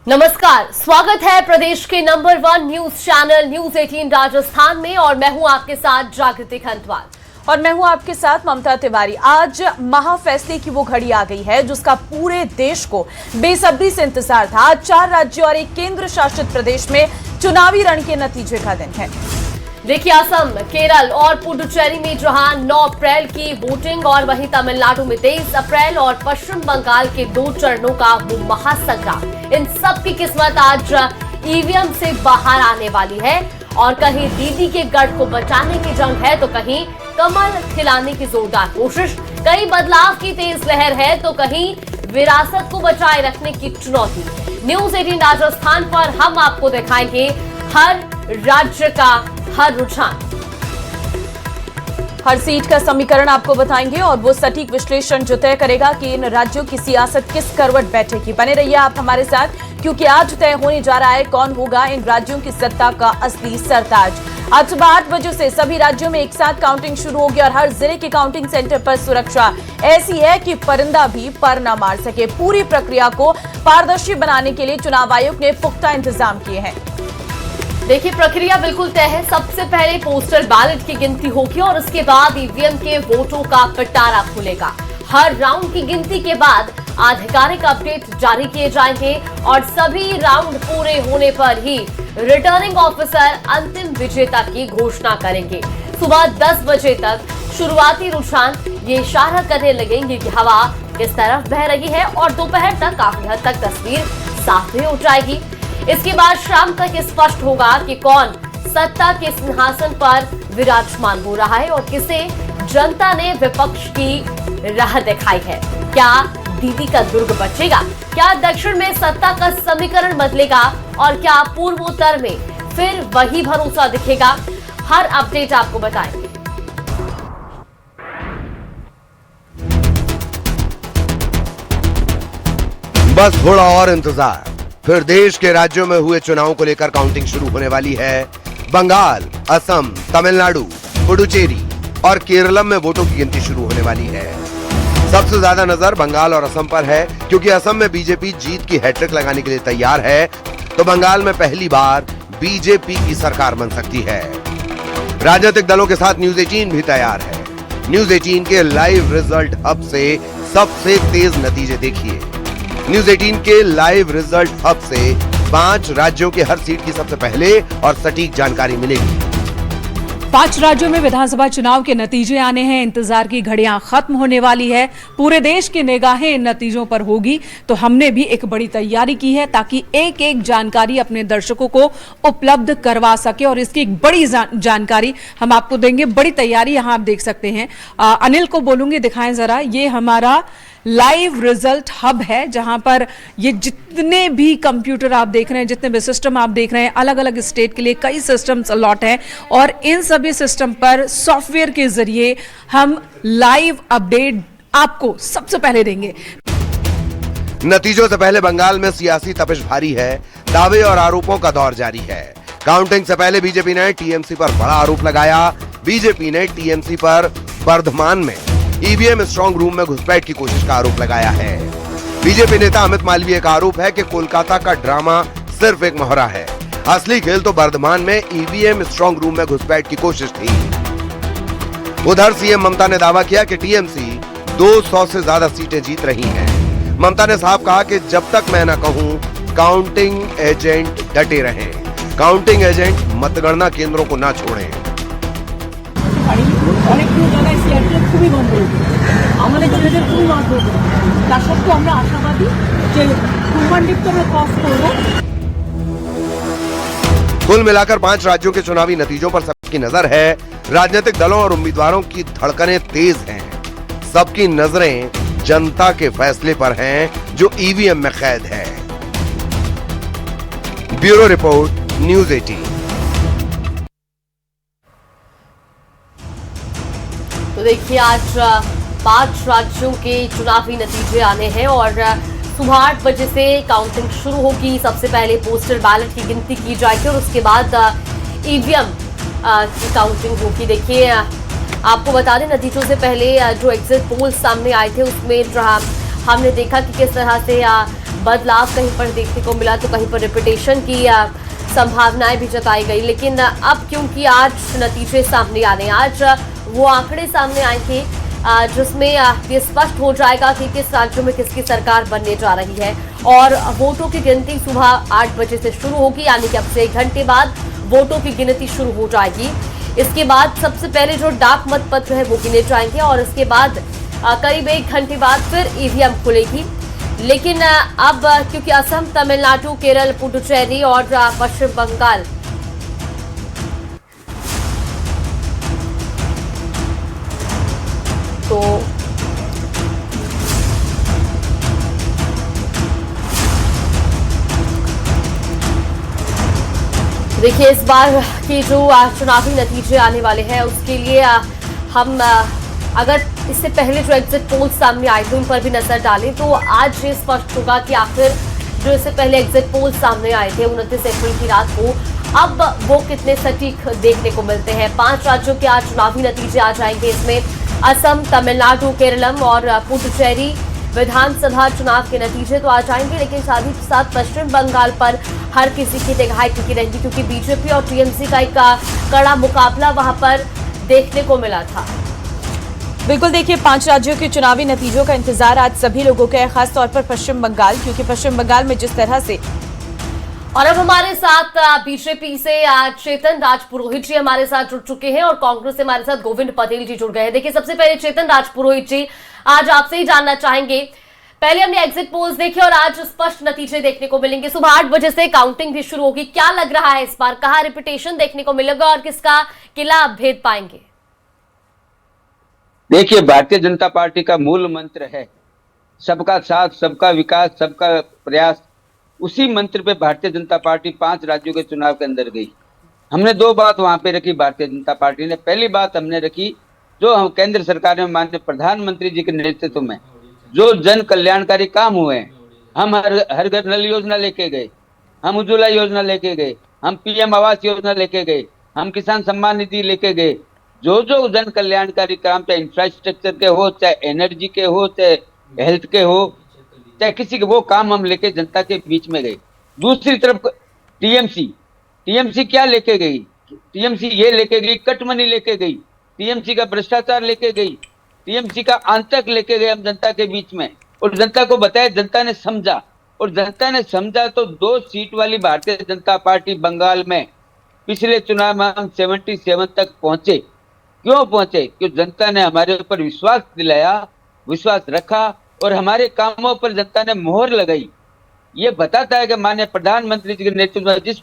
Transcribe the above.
नमस्कार, स्वागत है प्रदेश के number 1 news channel news 18 Rajasthan में और मैं हूं आपके साथ जागृति खंतवाल और मैं हूं आपके साथ ममता तिवारी। आज महाफैसले की वो घड़ी आ गई है जिसका पूरे देश को बेसब्री से इंतजार था। आज 4 राज्यों और एक केंद्र शासित प्रदेश में चुनावी रण के नतीजे का दिन है। देखिए, असम, केरल और पुडुचेरी में जहां 9 अप्रैल की वोटिंग और वहीं तमिलनाडु में 23 अप्रैल और पश्चिम बंगाल के 2 चरणों का वो महासंग्राम। इन सब की किस्मत आज ईवीएम से बाहर आने वाली है और कहीं दीदी के गढ़ को बचाने की जंग है तो कहीं कमल खिलाने की जोरदार कोशिश, कहीं बदलाव की तेज लहर है तो कहीं विरासत को बचाए रखने की चुनौती। न्यूज 18 राजस्थान पर हम आपको दिखाएंगे हर राज्य का हर रुझान, हर सीट का समीकरण आपको बताएंगे और वो सटीक विश्लेषण जो तय करेगा कि इन राज्यों की सियासत किस करवट बैठेगी। बने रहिए आप हमारे साथ, क्योंकि आज तय होने जा रहा है कौन होगा इन राज्यों की सत्ता का असली सरताज। आज सुबह 8 बजे से सभी राज्यों में एक साथ काउंटिंग शुरू होगी और हर जिले के काउंटिंग सेंटर पर सुरक्षा ऐसी है कि परिंदा भी पर न मार सके। पूरी प्रक्रिया को पारदर्शी बनाने के लिए चुनाव आयोग ने पुख्ता इंतजाम किए हैं। देखिए, प्रक्रिया बिल्कुल तय है। सबसे पहले पोस्टल बैलेट की गिनती होगी और उसके बाद ईवीएम के वोटों का पिटारा खुलेगा। हर राउंड की गिनती के बाद आधिकारिक अपडेट जारी किए जाएंगे और सभी राउंड पूरे होने पर ही रिटर्निंग ऑफिसर अंतिम विजेता की घोषणा करेंगे। सुबह 10 बजे तक शुरुआती रुझान ये इशारा करने लगेंगे कि हवा किस तरफ बह रही है और दोपहर तक काफी हद तक तस्वीर साफ भी हो जाएगी। इसके बाद शाम तक स्पष्ट होगा कि कौन सत्ता के सिंहासन पर विराजमान हो रहा है और किसे जनता ने विपक्ष की राह दिखाई है। क्या दीदी का दुर्ग बचेगा? क्या दक्षिण में सत्ता का समीकरण बदलेगा और क्या पूर्वोत्तर में फिर वही भरोसा दिखेगा? हर अपडेट आपको बताएंगे। बस थोड़ा और इंतजार, फिर देश के राज्यों में हुए चुनावों को लेकर काउंटिंग शुरू होने वाली है। बंगाल, असम, तमिलनाडु, पुडुचेरी और केरलम में वोटों की गिनती शुरू होने वाली है। सबसे ज्यादा नजर बंगाल और असम पर है, क्योंकि असम में बीजेपी जीत की हैट्रिक लगाने के लिए तैयार है, तो बंगाल में पहली बार बीजेपी की सरकार बन सकती है। राजनीतिक दलों के साथ न्यूज 18 भी तैयार है। न्यूज 18 के लाइव रिजल्ट हब से सबसे तेज नतीजे देखिए। न्यूज 18 के लाइव रिजल्ट हब से 5 राज्यों के हर सीट की सबसे पहले और सटीक जानकारी मिलेगी। 5 राज्यों में विधानसभा चुनाव के नतीजे आने हैं। इंतजार की घड़ियां खत्म होने वाली है। पूरे देश की निगाहें इन नतीजों पर होगी, तो हमने भी एक बड़ी तैयारी की है ताकि एक एक जानकारी अपने दर्शकों को उपलब्ध करवा सके और इसकी एक बड़ी जानकारी हम आपको देंगे। बड़ी तैयारी यहां आप देख सकते हैं। अनिल को बोलूंगी, दिखाएं जरा। ये हमारा लाइव रिजल्ट हब है जहां पर ये जितने भी कंप्यूटर आप देख रहे हैं, जितने भी सिस्टम आप देख रहे हैं, अलग अलग स्टेट के लिए कई सिस्टम्स अलॉट हैं और इन सभी सिस्टम पर सॉफ्टवेयर के जरिए हम लाइव अपडेट आपको सबसे पहले देंगे। नतीजों से पहले बंगाल में सियासी तपिश भारी है। दावे और आरोपों का दौर जारी है। काउंटिंग से पहले बीजेपी ने टीएमसी पर बड़ा आरोप लगाया। बीजेपी ने टीएमसी पर बर्धमान में ईवीएम स्ट्रांग रूम में घुसपैठ की कोशिश का आरोप लगाया है। बीजेपी नेता अमित मालवीय का आरोप है कि कोलकाता का ड्रामा सिर्फ एक मोहरा है। असली खेल तो बर्धमान में ईवीएम स्ट्रांग रूम में घुसपैठ की कोशिश थी। उधर सीएम ममता ने दावा किया कि टीएमसी 200 से ज्यादा सीटें जीत रही है। ममता ने साफ कहा कि जब तक मैं न कहूं, काउंटिंग एजेंट डटे रहें। काउंटिंग एजेंट मतगणना केंद्रों को न छोड़ें। অনেকগুলো জায়গায় সিআরপিএফ খুবই গন্ডগোল আমাদের ছেলেদের খুবই মারধর করে। তার সত্ত্বেও আমরা আশাবাদী যে কুরবানদীপ আমরা क्रॉस করব। कुल मिलाकर 5 राज्यों के चुनावी नतीजों पर सबकी नजर है। राजनीतिक दलों और उम्मीदवारों की धड़कनें तेज हैं। सबकी नजरें जनता के फैसले पर हैं जो ईवीएम में कैद है। Bureau report, news 18। तो देखिए, आज 5 राज्यों के चुनावी नतीजे आने हैं और सुबह 8 बजे से काउंटिंग शुरू होगी। सबसे पहले पोस्टल बैलेट की गिनती की जाएगी और उसके बाद ईवीएम की काउंटिंग होगी। देखिए, आपको बता दें, नतीजों से पहले जो एग्जिट पोल सामने आए थे उसमें हमने देखा कि किस तरह से बदलाव कहीं पर देखने को मिला, तो कहीं पर रिपीटेशन की संभावनाएं भी जताई गई। लेकिन अब क्योंकि आज नतीजे सामने आ रहे हैं, आज वो आंकड़े सामने आएंगे जिसमें ये स्पष्ट हो जाएगा कि किस राज्यों में किसकी सरकार बनने जा रही है। और वोटों की गिनती सुबह 8 बजे से शुरू होगी, यानी कि अब से 1 घंटे बाद वोटों की गिनती शुरू हो जाएगी। इसके बाद सबसे पहले जो डाक मत पत्र है वो गिने जाएंगे और इसके बाद करीब 1 घंटे बाद फिर ईवीएम खुलेगी। लेकिन अब क्योंकि असम, तमिलनाडु, केरल, पुडुचेरी और पश्चिम बंगाल तो देखिए, इस बार के जो चुनावी नतीजे आने वाले हैं उसके लिए हम अगर इससे पहले जो एग्जिट पोल सामने आए थे उन पर भी नजर डालें तो आज ये स्पष्ट होगा कि आखिर जो इससे पहले एग्जिट पोल सामने आए थे 29 अप्रैल की रात को, अब वो कितने सटीक देखने को मिलते हैं। 5 राज्यों के आज चुनावी नतीजे आ जाएंगे। इसमें असम, तमिलनाडु, केरलम और पुडुचेरी विधानसभा चुनाव के नतीजे तो आ जाएंगे, लेकिन साथ ही साथ पश्चिम बंगाल पर हर किसी की निगाहें टिकी रहेंगी क्योंकि बीजेपी और टीएमसी का एक कड़ा मुकाबला वहां पर देखने को मिला था। बिल्कुल, देखिए 5 राज्यों के चुनावी नतीजों का इंतजार आज सभी लोगों का है, खासतौर पर पश्चिम बंगाल, क्योंकि पश्चिम बंगाल में जिस तरह से और अब हमारे साथ बीजेपी से चेतन राजपुरोहित जी हमारे साथ जुड़ चुके हैं और कांग्रेस से हमारे साथ गोविंद पटेल जी जुड़ गए हैं। देखिए, सबसे पहले चेतन राजपुरोहित जी, आज आपसे ही जानना चाहेंगे, पहले हमने एग्जिट पोल्स देखे और आज स्पष्ट नतीजे देखने को मिलेंगे। सुबह 8 बजे से काउंटिंग भी शुरू होगी, क्या लग रहा है इस बार कहां रिपीटेशन देखने को मिलेगा और किसका किला भेद पाएंगे? देखिए, भारतीय जनता पार्टी का मूल मंत्र है सबका साथ, सबका विकास, सबका प्रयास। उसी मंत्र पे भारतीय जनता पार्टी 5 राज्यों के चुनाव के अंदर गई। हमने 2 बात वहां पे रखी भारतीय जनता पार्टी ने। पहली बात हमने रखी, जो हम केंद्र सरकार में माननीय प्रधानमंत्री जी के नेतृत्व में जो जन कल्याणकारी काम हुए हैं, हम हर घर नल योजना लेके गए, हम उज्ज्वला योजना लेके गए, हम पीएम आवास योजना लेके गए, हम किसान सम्मान निधि लेके गए। जो जो जन कल्याणकारी काम, चाहे इंफ्रास्ट्रक्चर के हो, चाहे एनर्जी के हो, चाहे हेल्थ के हो, चाहे किसी के, वो काम हम लेके जनता के बीच में गए। दूसरी तरफ टीएमसी क्या लेके गई? टीएमसी ये लेके गई, कट मनी लेके गई, टीएमसी का भ्रष्टाचार लेके गई, टीएमसी का आतंक लेके गए हम जनता के बीच में। और जनता को बताया, जनता ने समझा, और जनता ने समझा तो 2 सीट वाली भारतीय जनता पार्टी बंगाल में पिछले चुनाव में हम 77 तक पहुंचे। क्यों पहुंचे? क्योंकि जनता ने हमारे ऊपर विश्वास दिलाया, विश्वास रखा और हमारे कामों पर जनता ने मोहर लगाई। ये बताता है कि माननीय प्रधानमंत्री जी के नेतृत्व में जिस